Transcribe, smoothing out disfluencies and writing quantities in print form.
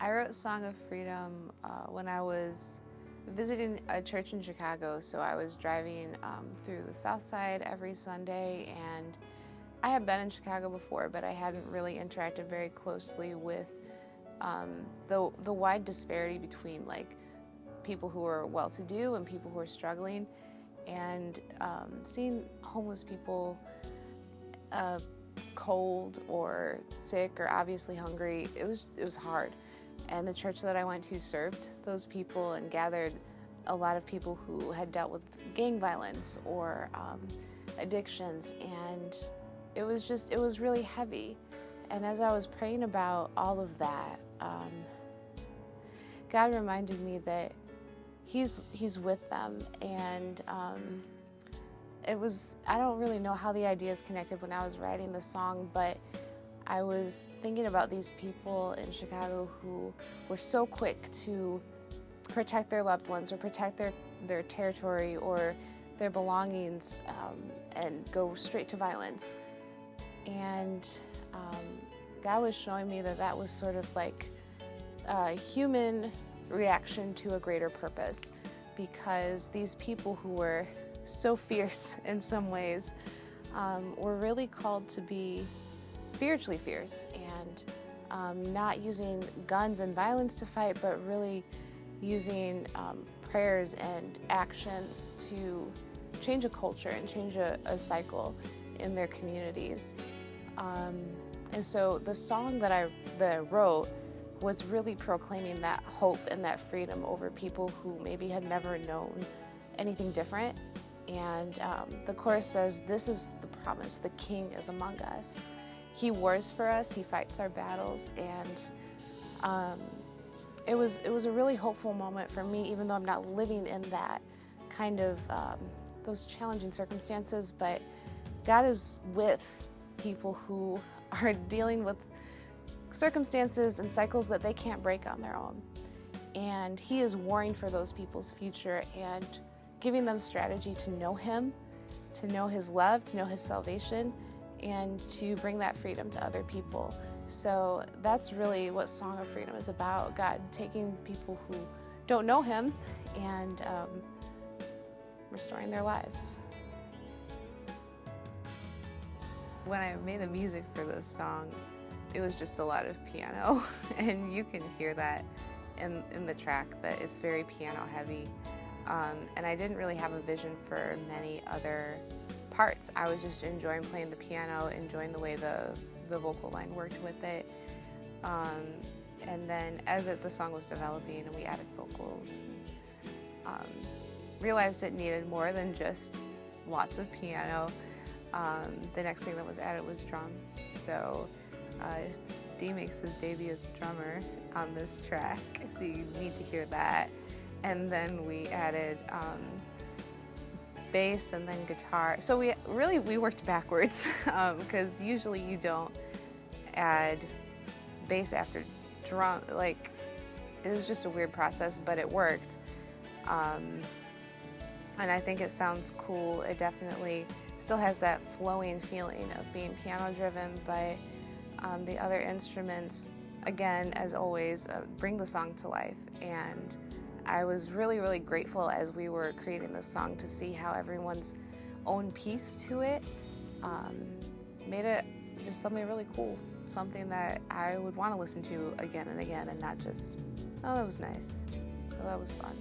I wrote Song of Freedom when I was visiting a church in Chicago. So I was driving through the South Side every Sunday, and I had been in Chicago before, but I hadn't really interacted very closely with the wide disparity between like people who are well-to-do and people who are struggling, and seeing homeless people cold or sick or obviously hungry, it was hard. And the church that I went to served those people and gathered a lot of people who had dealt with gang violence or addictions, and it was really heavy. And as I was praying about all of that, God reminded me that He's with them. And I don't really know how the ideas connected when I was writing the song, but I was thinking about these people in Chicago who were so quick to protect their loved ones or protect their territory or their belongings, and go straight to violence. And God was showing me that was sort of like a human reaction to a greater purpose, because these people who were so fierce in some ways were really called to be spiritually fierce, and not using guns and violence to fight, but really using prayers and actions to change a culture and change a cycle in their communities. And so the song that I wrote was really proclaiming that hope and that freedom over people who maybe had never known anything different. And the chorus says, "This is the promise, the King is among us. He wars for us, He fights our battles." And it was a really hopeful moment for me, even though I'm not living in that kind of those challenging circumstances. But God is with people who are dealing with circumstances and cycles that they can't break on their own. And He is warring for those people's future and giving them strategy to know Him, to know His love, to know His salvation, and to bring that freedom to other people. So that's really what Song of Freedom is about. God taking people who don't know Him and restoring their lives. When I made the music for this song, it was just a lot of piano, and you can hear that in the track, that it's very piano heavy. And I didn't really have a vision for many other parts. I was just enjoying playing the piano, enjoying the way the vocal line worked with it. And then as the song was developing and we added vocals, realized it needed more than just lots of piano. The next thing that was added was drums. So D makes his debut as a drummer on this track, so you need to hear that. And then we added bass and then guitar. So we worked backwards, because usually you don't add bass after drum. Like, it was just a weird process, but it worked. And I think it sounds cool. It definitely still has that flowing feeling of being piano driven, but the other instruments, again, as always, bring the song to life. And I was really, really grateful as we were creating this song to see how everyone's own piece to it made it just something really cool, something that I would want to listen to again and again, and not just, oh, that was nice, oh, that was fun.